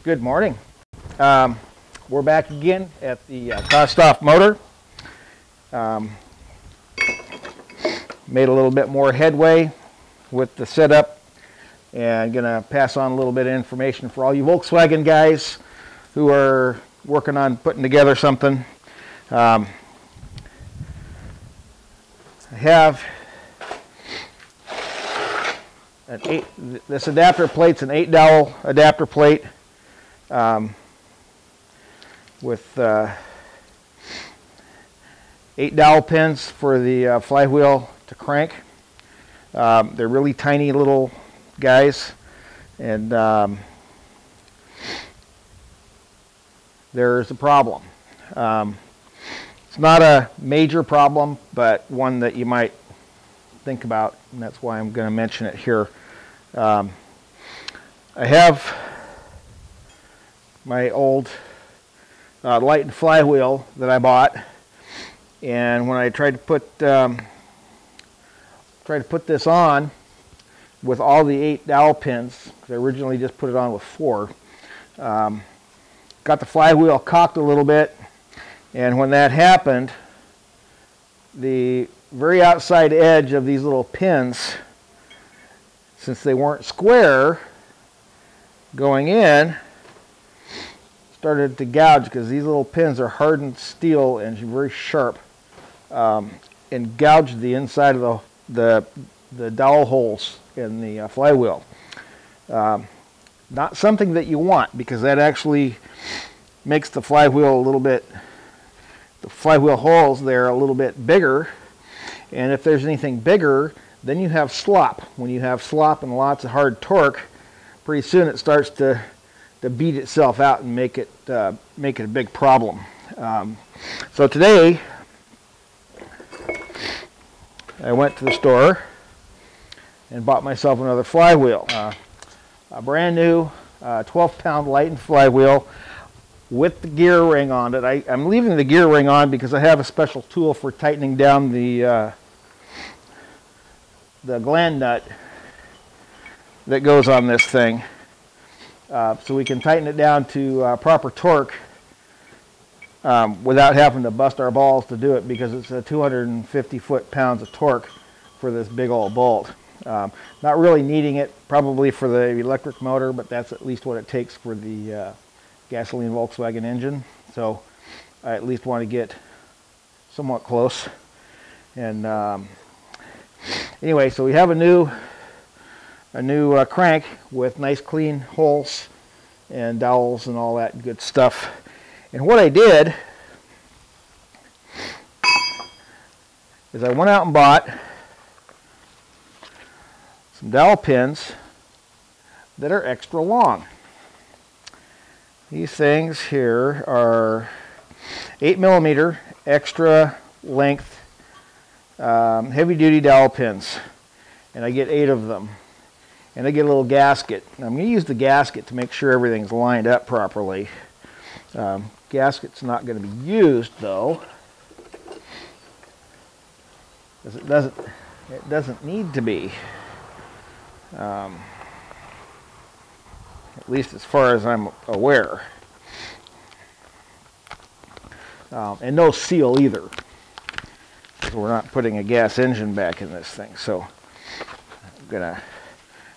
Good morning. We're back again at the Kostov motor. Made a little bit more headway with the setup, and gonna pass on a little bit of information for all you Volkswagen guys who are working on putting together something. I have this adapter plate's an 8-dowel adapter plate with 8 dowel pins for the flywheel to crank. They're really tiny little guys, and there's a problem. It's not a major problem, but one that you might think about, and that's why I'm going to mention it here. I have my old light and flywheel that I bought, and when I tried to put this on with all the 8 dowel pins, because I originally just put it on with 4, got the flywheel cocked a little bit, and when that happened, the very outside edge of these little pins, since they weren't square going in, started to gouge, because these little pins are hardened steel and very sharp, and gouged the inside of the dowel holes in the flywheel. Not something that you want, because that actually makes the flywheel a little bit, the flywheel holes there a little bit bigger, and if there's anything bigger, then you have slop. When you have slop and lots of hard torque, pretty soon it starts to beat itself out and make it a big problem. So today I went to the store and bought myself another flywheel, a brand new 12-pound Lighten flywheel with the gear ring on it. I'm leaving the gear ring on because I have a special tool for tightening down the gland nut that goes on this thing, so we can tighten it down to proper torque without having to bust our balls to do it, because it's a 250 foot-pounds of torque for this big old bolt. Not really needing it probably for the electric motor, but that's at least what it takes for the gasoline Volkswagen engine. So I at least want to get somewhat close. And anyway, so we have a new crank with nice clean holes and dowels and all that good stuff. And what I did is I went out and bought some dowel pins that are extra long. These things here are 8mm extra length heavy-duty dowel pins, and I get 8 of them. And I get a little gasket. Now, I'm going to use the gasket to make sure everything's lined up properly. Gasket's not going to be used though, because it doesn't need to be. At least as far as I'm aware. And no seal either, because we're not putting a gas engine back in this thing. So I'm gonna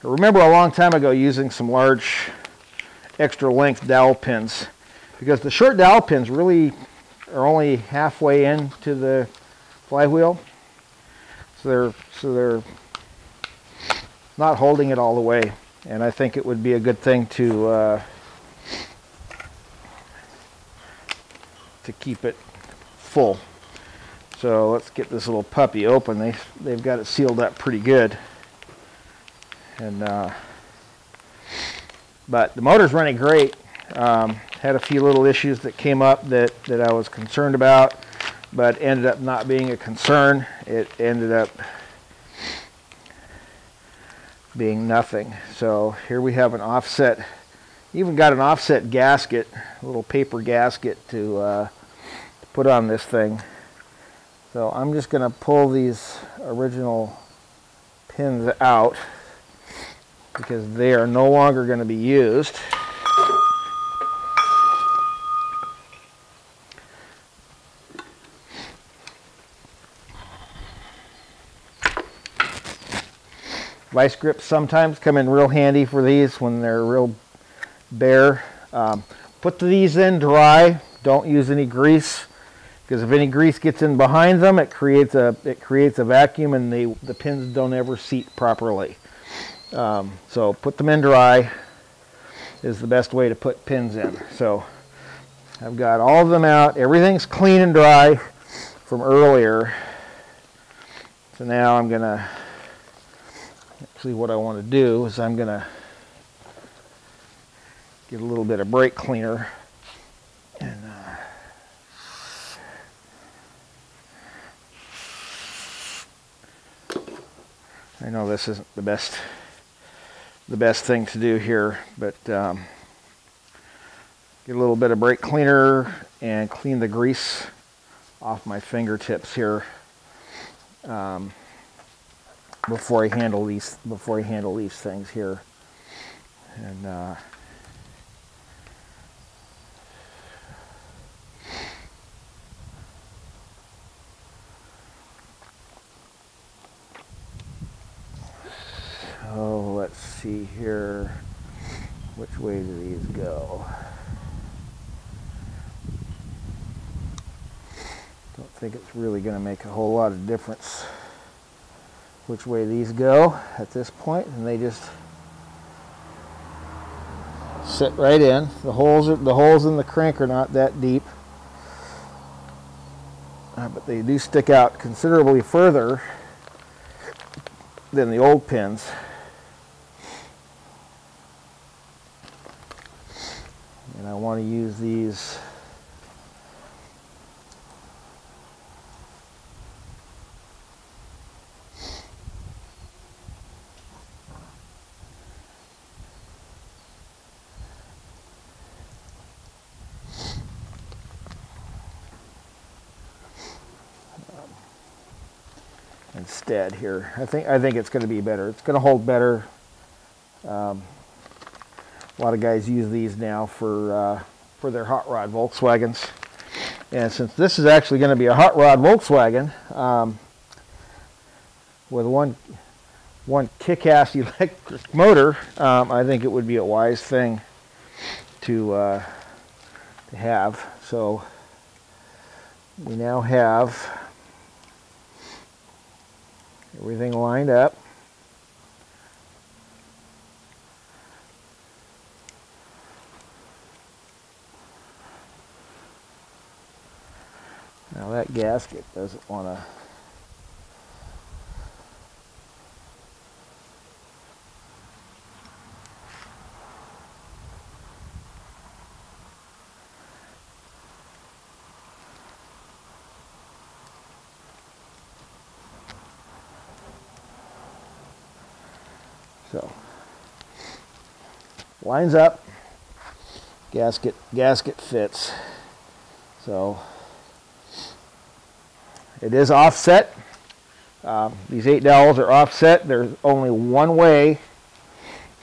remember a long time ago using some large extra length dowel pins, because the short dowel pins really are only halfway into the flywheel, so they're not holding it all the way. And I think it would be a good thing to keep it full. So let's get this little puppy open. They've got it sealed up pretty good. And but the motor's running great. Had a few little issues that came up that I was concerned about, but ended up not being a concern. It ended up being nothing. So here we have an offset, even got an offset gasket, a little paper gasket to put on this thing. So I'm just going to pull these original pins out, because they are no longer going to be used. Vice grips sometimes come in real handy for these when they're real bare. Put these in dry. Don't use any grease, because if any grease gets in behind them, it creates a vacuum, and the pins don't ever seat properly. So put them in dry is the best way to put pins in. So I've got all of them out. Everything's clean and dry from earlier. So now I'm gonna, actually what I want to do is I'm gonna get a little bit of brake cleaner and I know this isn't the best thing to do here, but get a little bit of brake cleaner and clean the grease off my fingertips here before I handle these things here. And so let's see here, which way do these go? Don't think it's really going to make a whole lot of difference which way these go at this point, and they just sit right in. The holes in the crank are not that deep, but they do stick out considerably further than the old pins. And I want to use these instead here. I think it's going to be better. It's going to hold better. A lot of guys use these now for their hot rod Volkswagens. And since this is actually going to be a hot rod Volkswagen with one kick-ass electric motor, I think it would be a wise thing to have. So we now have everything lined up. Now that gasket doesn't want to so lines up, gasket fits. So it is offset. These 8 dowels are offset. There's only one way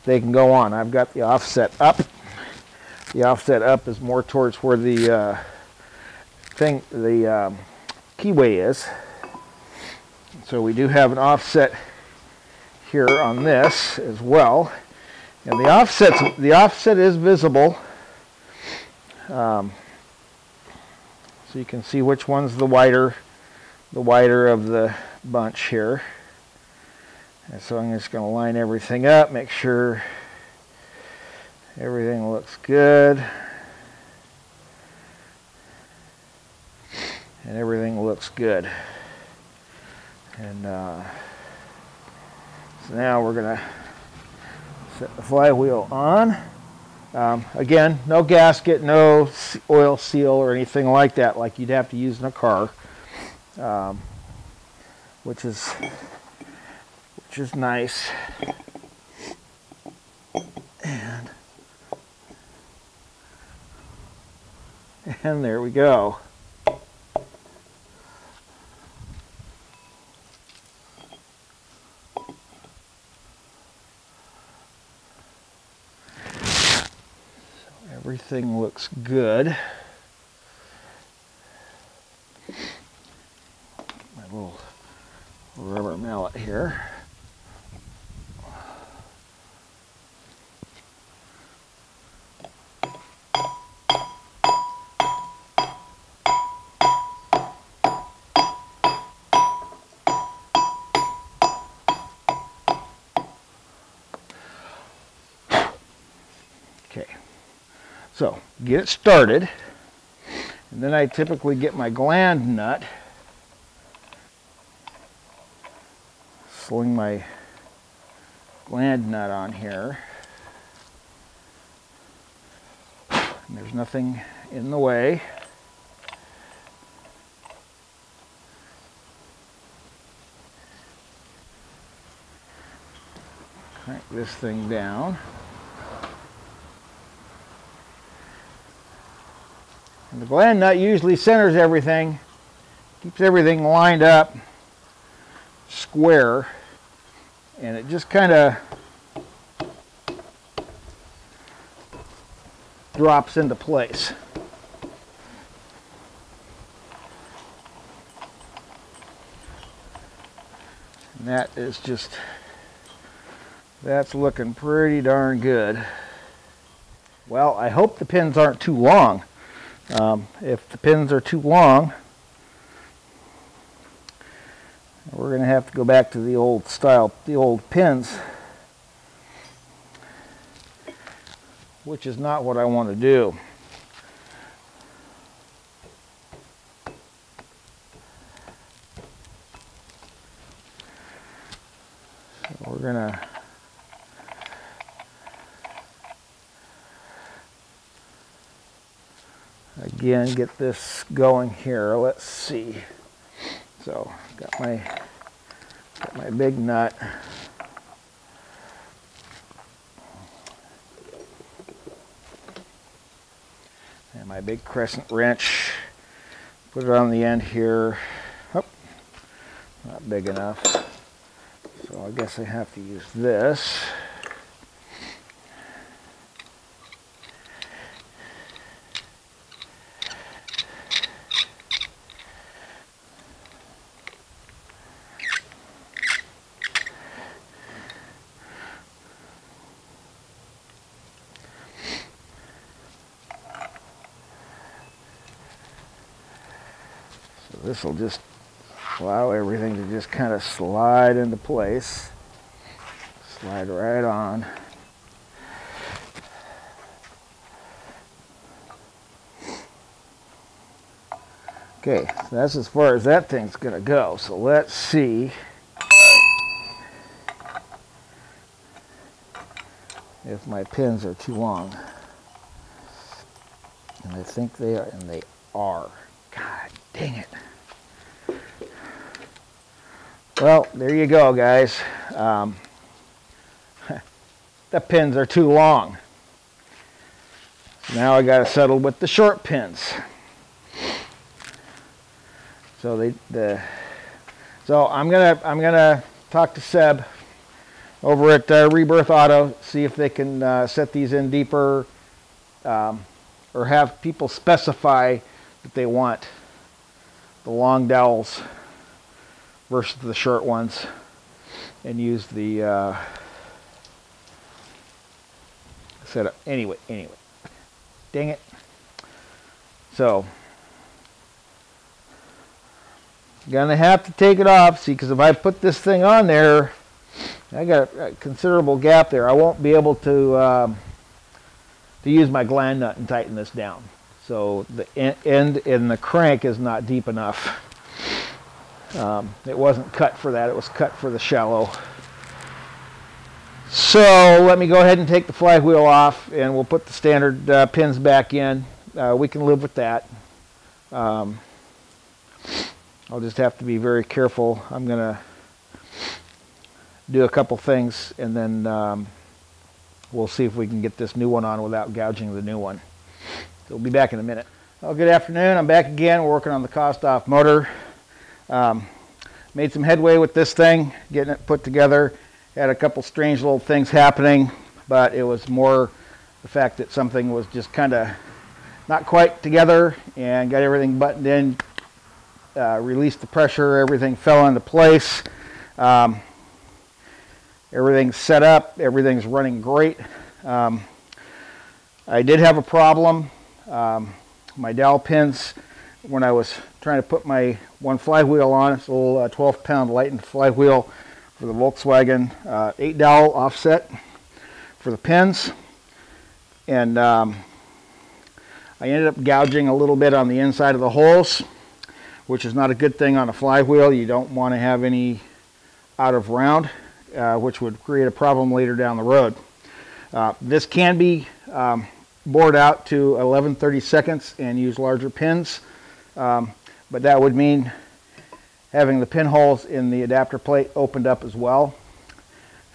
they can go on. I've got the offset up. The offset up is more towards where the keyway is. So we do have an offset here on this as well, and the offset is visible, so you can see which one's the wider of the bunch here. And so I'm just going to line everything up, make sure everything looks good, and everything looks good. And so now we're going to set the flywheel on. Again, no gasket, no oil seal or anything like that, like you'd have to use in a car, which is nice. And there we go. Everything looks good. My little rubber mallet here. So get it started, and then I typically get my gland nut, sling my gland nut on here, and there's nothing in the way. Crank this thing down. And the gland nut usually centers everything, keeps everything lined up, square, and it just kind of drops into place. And that is just, that's looking pretty darn good. Well, I hope the pins aren't too long. If the pins are too long, we're going to have to go back to the old style, the old pins, which is not what I want to do. So we're going to again get this going here. Let's see. So got my big nut. And my big crescent wrench. Put it on the end here. Oh, not big enough. So I guess I have to use this. This will just allow everything to just kind of slide into place. Slide right on. Okay, so that's as far as that thing's going to go. So let's see if my pins are too long. And I think they are, and they are. God dang it. Well, there you go, guys. The pins are too long. So now I got to settle with the short pins. So so I'm gonna talk to Seb over at Rebirhauto, see if they can set these in deeper, or have people specify that they want the long dowels versus the short ones, and use the setup. Anyway, dang it. So gonna have to take it off, see, because if I put this thing on there, I got a considerable gap there. I won't be able to use my gland nut and tighten this down. So the end in the crank is not deep enough. It wasn't cut for that. It was cut for the shallow. So let me go ahead and take the flywheel off, and we'll put the standard pins back in. We can live with that. I'll just have to be very careful. I'm going to do a couple things, and then we'll see if we can get this new one on without gouging the new one. So we'll be back in a minute. Well, good afternoon. I'm back again. We're working on the Kostov motor. Made some headway with this thing, getting it put together. Had a couple strange little things happening, but it was more the fact that something was just kind of not quite together, and got everything buttoned in, released the pressure, everything fell into place. Everything's set up, everything's running great. I did have a problem. My dowel pins, when I was trying to put my one flywheel on, it's a little 12-pound lightened flywheel for the Volkswagen, 8 dowel offset for the pins, and I ended up gouging a little bit on the inside of the holes, which is not a good thing on a flywheel. You don't want to have any out of round, which would create a problem later down the road. This can be bored out to 11/32 and use larger pins, but that would mean having the pinholes in the adapter plate opened up as well.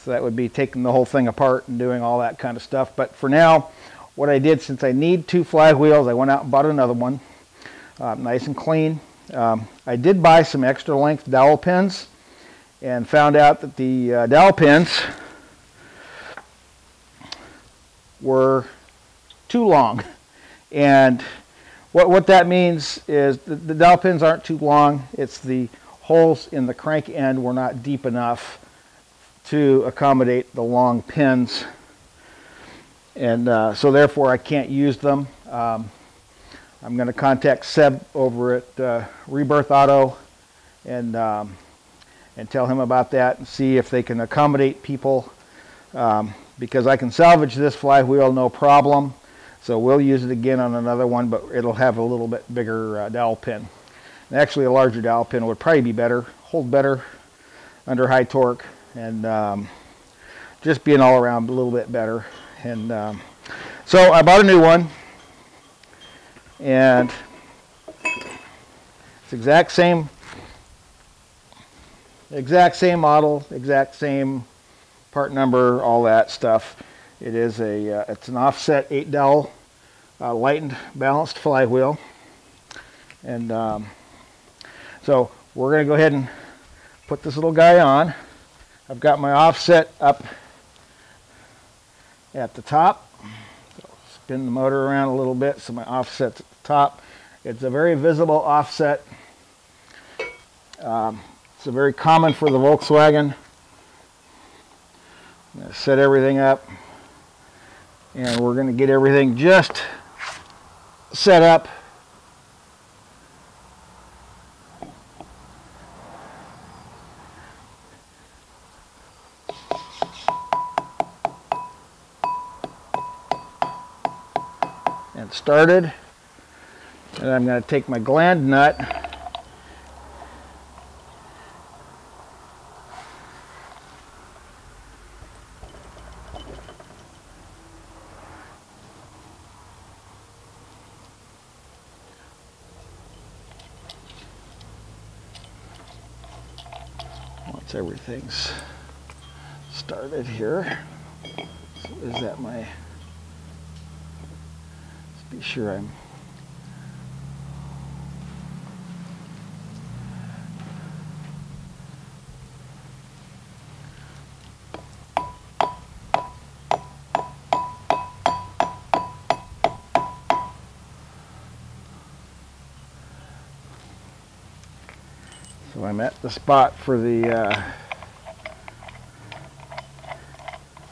So that would be taking the whole thing apart and doing all that kind of stuff. But for now, what I did, since I need 2 flywheels, I went out and bought another one, nice and clean. I did buy some extra length dowel pins and found out that the dowel pins were too long. And what that means is the dowel pins aren't too long. It's the holes in the crank end were not deep enough to accommodate the long pins, and so therefore I can't use them. I'm going to contact Seb over at Rebirhauto and tell him about that and see if they can accommodate people, because I can salvage this flywheel no problem. So we'll use it again on another one, but it'll have a little bit bigger dowel pin. And actually, a larger dowel pin would probably be better, hold better under high torque, and just being all around a little bit better. And so I bought a new one, and it's exact same model, exact same part number, all that stuff. It is it's an offset 8 dowel lightened balanced flywheel, and so we're going to go ahead and put this little guy on. I've got my offset up at the top. So spin the motor around a little bit so my offset's at the top. It's a very visible offset. It's very common for the Volkswagen. I'm going to set everything up, and we're going to get everything just set up. And started. And I'm going to take my gland nut once everything's started here. So is that my, let's be sure I'm so I'm at the spot for the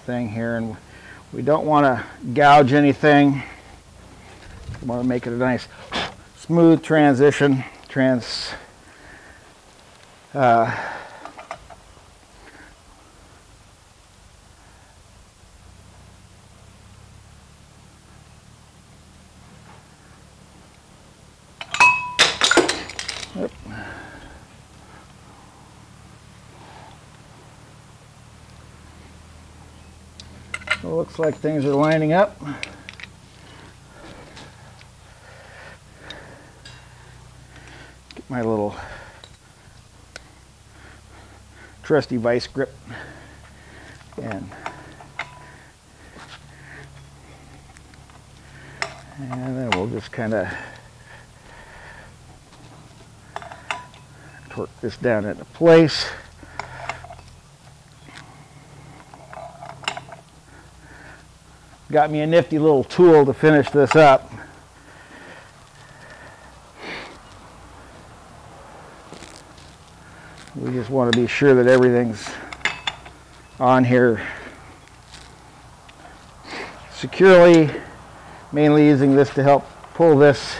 thing here, and we don't want to gouge anything. We want to make it a nice smooth transition. Yep. So it looks like things are lining up. Get my little trusty vice grip and then we'll just kind of torque this down into place. Got me a nifty little tool to finish this up. We just want to be sure that everything's on here securely, mainly using this to help pull this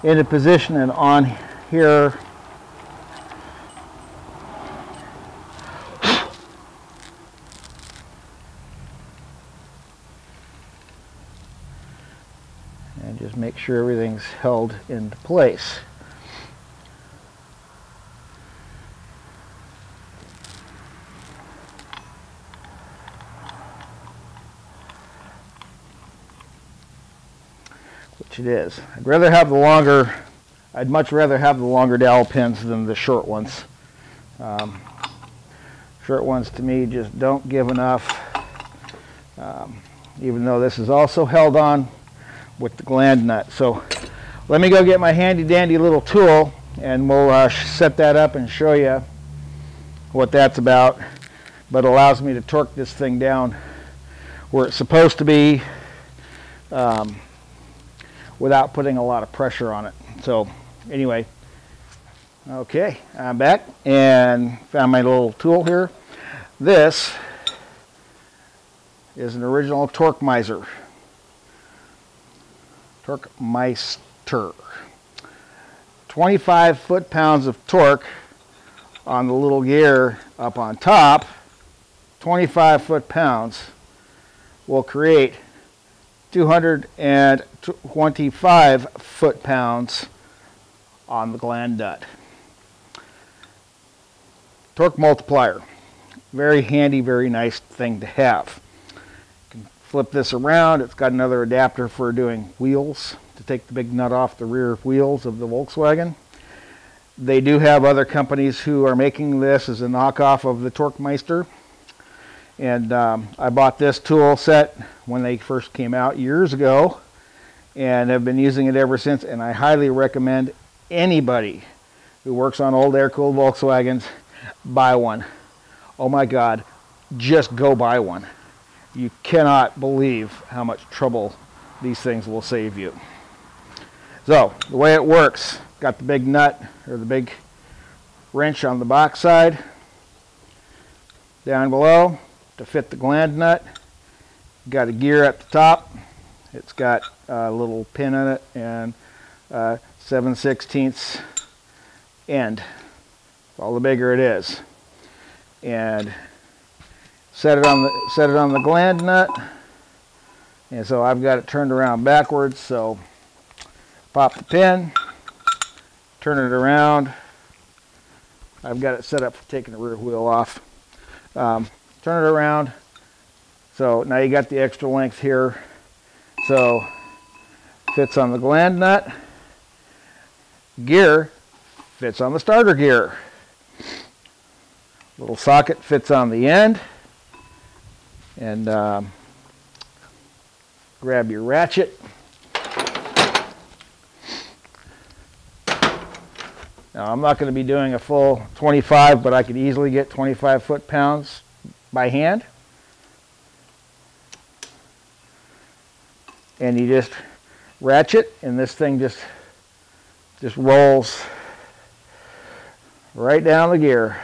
into position and on here. And and just make sure everything's held into place. Which it is. I'd much rather have the longer dowel pins than the short ones. Short ones to me just don't give enough, even though this is also held on with the gland nut. So let me go get my handy dandy little tool and we'll set that up and show you what that's about. But it allows me to torque this thing down where it's supposed to be without putting a lot of pressure on it. So anyway, okay, I'm back and found my little tool here. This is an original Torque Miser. Torque Meister. 25 foot-pounds of torque on the little gear up on top. 25 foot-pounds will create 225 foot-pounds on the gland nut. Torque multiplier. Very handy, very nice thing to have. You can flip this around. It's got another adapter for doing wheels to take the big nut off the rear wheels of the Volkswagen. They do have other companies who are making this as a knockoff of the Torque Meister. And I bought this tool set when they first came out years ago and have been using it ever since, and I highly recommend anybody who works on old air-cooled Volkswagens buy one. Oh my God, just go buy one. You cannot believe how much trouble these things will save you. So the way it works, got the big nut or the big wrench on the box side. Down below to fit the gland nut. Got a gear at the top. It's got a little pin in it and 7/16 end. All the bigger it is. And set it on the gland nut. And so I've got it turned around backwards. So pop the pin, turn it around. I've got it set up for taking the rear wheel off. Turn it around. So now you got the extra length here. So fits on the gland nut. Gear fits on the starter gear. Little socket fits on the end. And grab your ratchet. Now I'm not going to be doing a full 25, but I could easily get 25 foot-pounds by hand. And you just ratchet, and this thing just rolls right down the gear.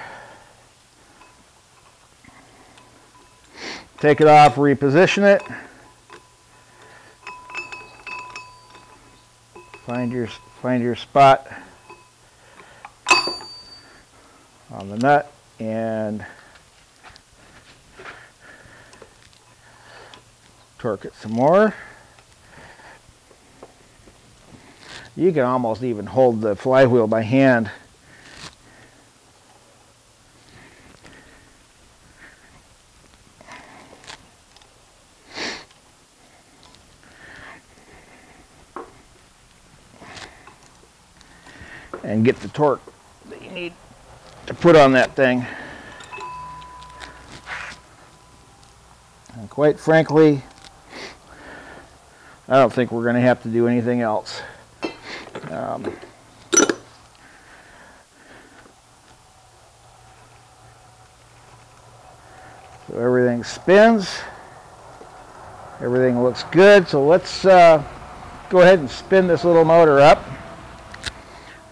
Take it off, reposition it. Find your spot on the nut and torque it some more. You can almost even hold the flywheel by hand. And get the torque that you need to put on that thing. And quite frankly, I don't think we're going to have to do anything else. So everything spins. Everything looks good. So let's go ahead and spin this little motor up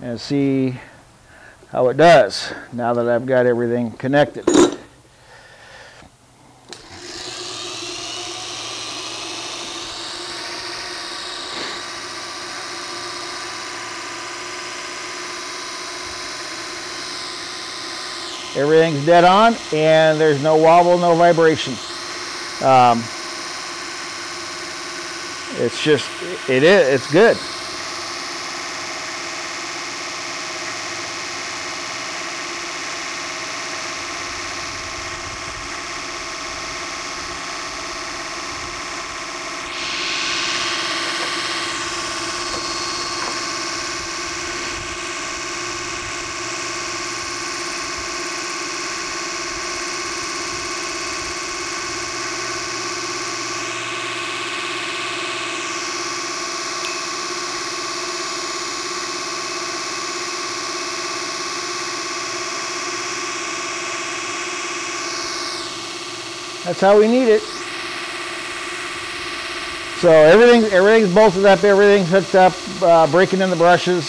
and see how it does now that I've got everything connected. Everything's dead on, and there's no wobble, no vibration. It's just, it's good. That's how we need it. So everything's bolted up, everything's hooked up, breaking in the brushes,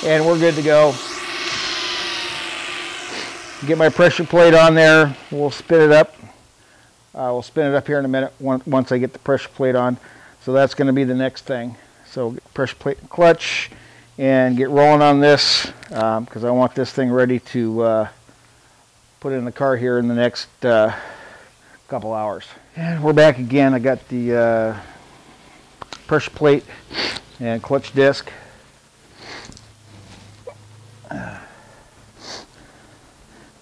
and we're good to go. Get my pressure plate on there. We'll spin it up. We'll spin it up here in a minute once I get the pressure plate on. So that's going to be the next thing. So get pressure plate and clutch, and get rolling on this because I want this thing ready to put it in the car here in the next couple hours. And we're back again. I got the pressure plate and clutch disc.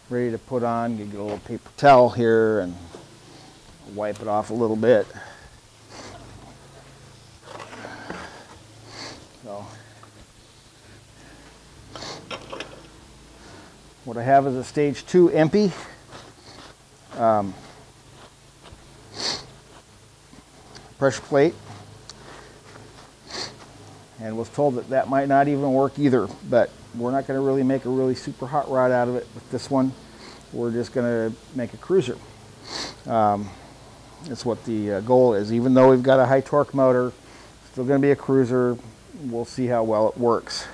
Ready to put on. Get a little paper towel here and wipe it off a little bit. So what I have is a stage 2 empty. Pressure plate, and was told that that might not even work either, but we're not going to really make a really super hot rod out of it with this one. We're just going to make a cruiser. That's what the goal is. Even though we've got a high torque motor, still going to be a cruiser. We'll see how well it works.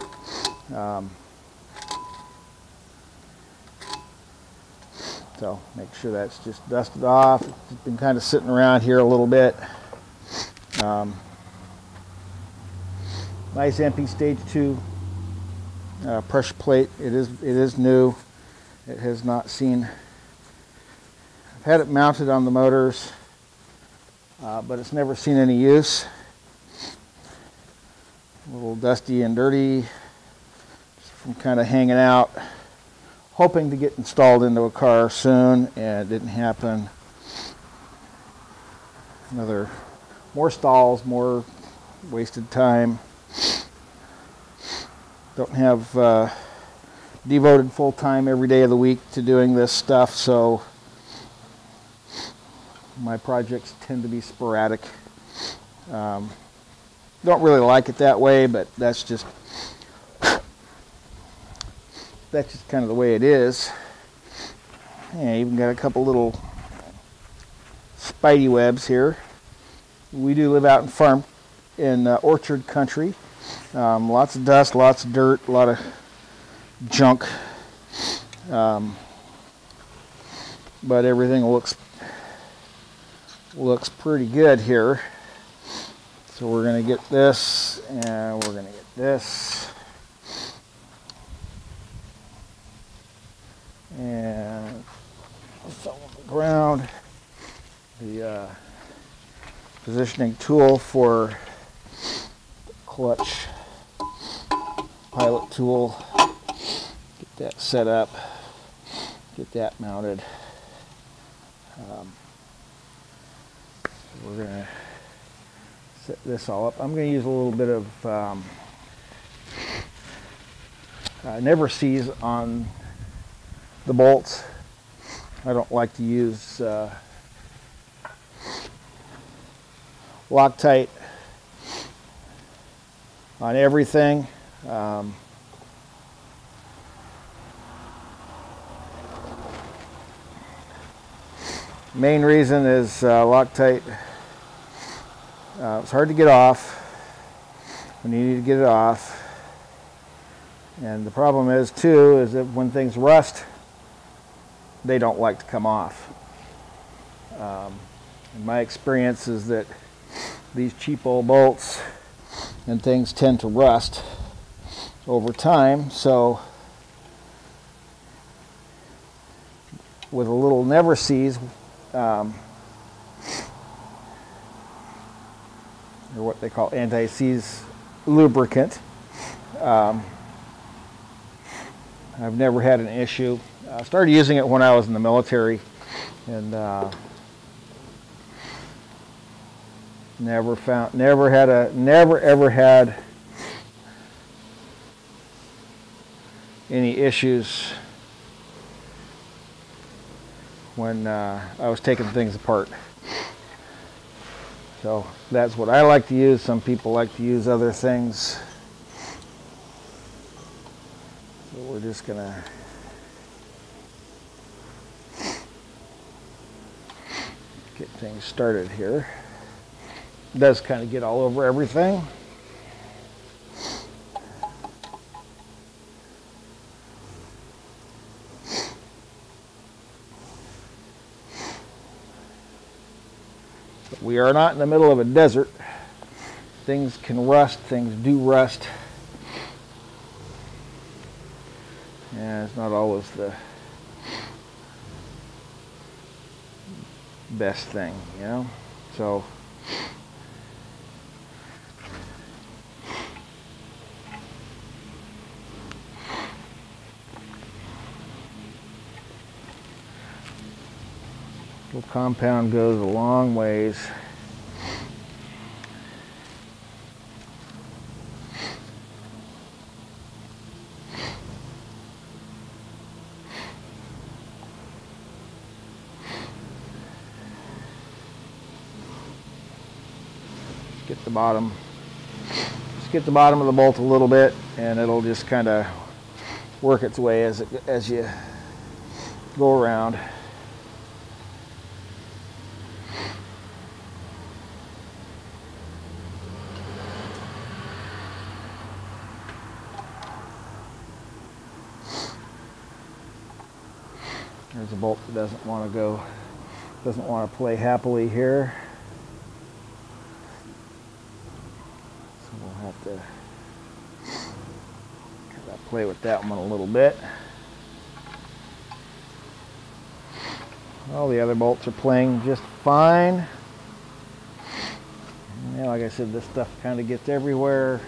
So make sure that's just dusted off. It's been kind of sitting around here a little bit. Nice empty stage 2 pressure plate. It is new. It has not seen. I've had it mounted on the motors, but it's never seen any use. A little dusty and dirty just from kind of hanging out. Hoping to get installed into a car soon, and it didn't happen. More stalls, more wasted time. Don't have devoted full time every day of the week to doing this stuff, so my projects tend to be sporadic. Don't really like it that way, but that's just kind of the way it is. Yeah, even got a couple little spidey webs here. We do live out in orchard country. Lots of dust, lots of dirt, a lot of junk. But everything looks pretty good here. So we're going to get this, and we're going to get this. And it's on the ground. The positioning tool for clutch, pilot tool. Get that set up. Get that mounted. We're going to set this all up. I'm going to use a little bit of never sees on the bolts. I don't like to use Loctite on everything. Main reason is Loctite. It's hard to get off when you need to get it off. And the problem is too is that when things rust, they don't like to come off. And my experience is that these cheap old bolts and things tend to rust over time, so with a little never sees, or what they call anti-seize lubricant. I've never had an issue. I started using it when I was in the military, and never ever had any issues when I was taking things apart. So that's what I like to use. Some people like to use other things. So we're just gonna get things started here. It does kind of get all over everything. But we are not in the middle of a desert. Things can rust, things do rust. And it's not always the best thing, you know? So little compound goes a long ways. Get the bottom, just get the bottom of the bolt a little bit, and it'll just kind of work its way as you go around. There's a bolt that doesn't want to play happily here. So we'll have to kind of play with that one a little bit. All the other bolts are playing just fine. Yeah, like I said, this stuff kind of gets everywhere.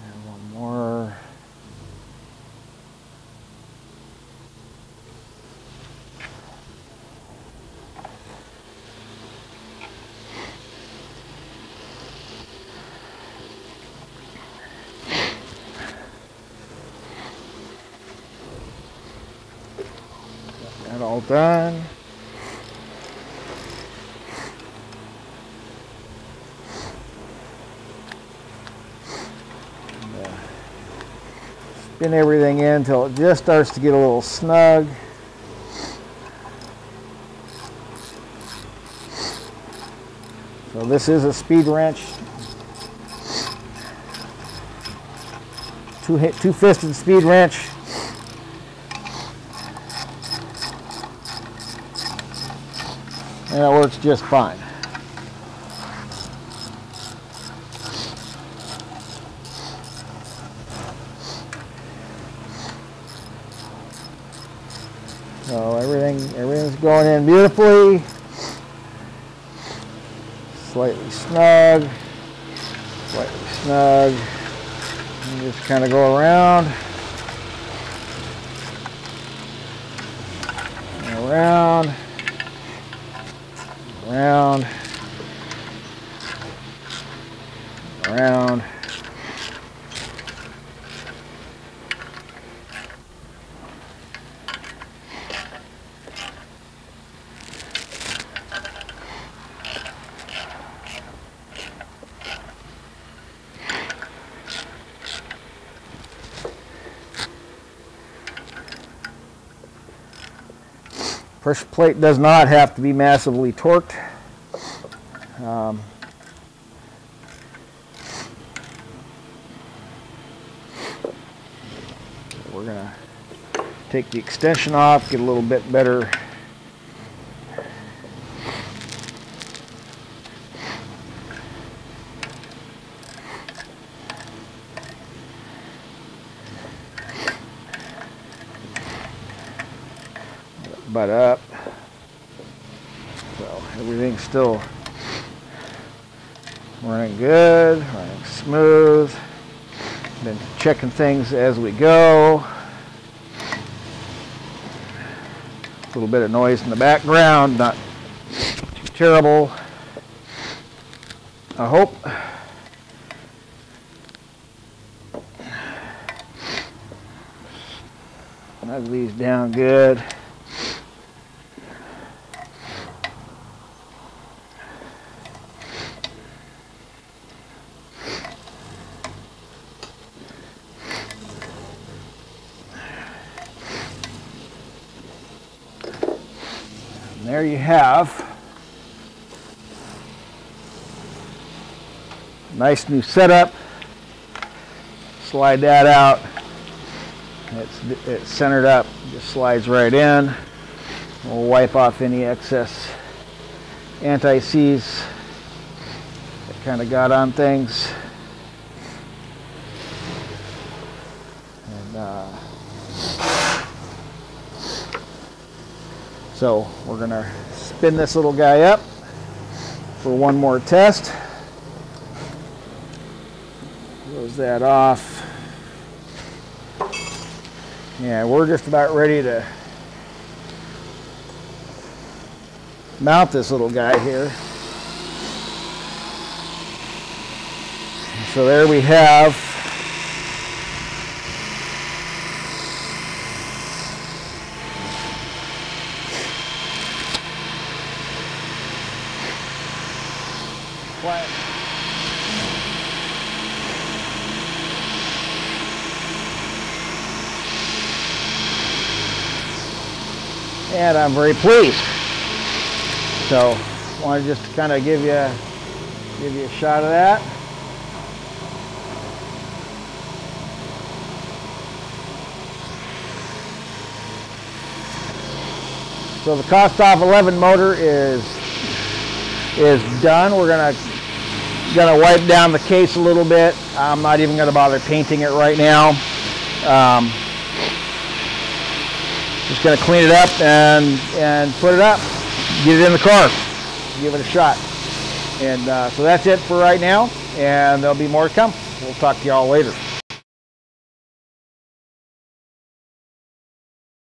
And one more. That all done. And, spin everything in until it just starts to get a little snug. So this is a speed wrench. Two-fisted speed wrench. And it works just fine. So everything's going in beautifully. Slightly snug. Slightly snug. And just kind of go around. And around. Around, around, pressure plate does not have to be massively torqued. We're going to take the extension off, get a little bit better butt up. So everything's still Running good, running smooth. Been checking things as we go. A little bit of noise in the background, not too terrible, I hope. Snug these down good. There you have nice new setup. Slide that out. It's centered up. Just slides right in. We'll wipe off any excess anti-seize that kind of got on things. And so we're going to spin this little guy up for one more test. Close that off. Yeah, we're just about ready to mount this little guy here. So there we have and I'm very pleased. So I want to just kind of give you a shot of that. So the Kostov 11 motor is done. We're gonna wipe down the case a little bit. I'm not even gonna bother painting it right now. Just gonna clean it up and put it up, get it in the car, give it a shot. And so that's it for right now, and there'll be more to come. We'll talk to y'all later.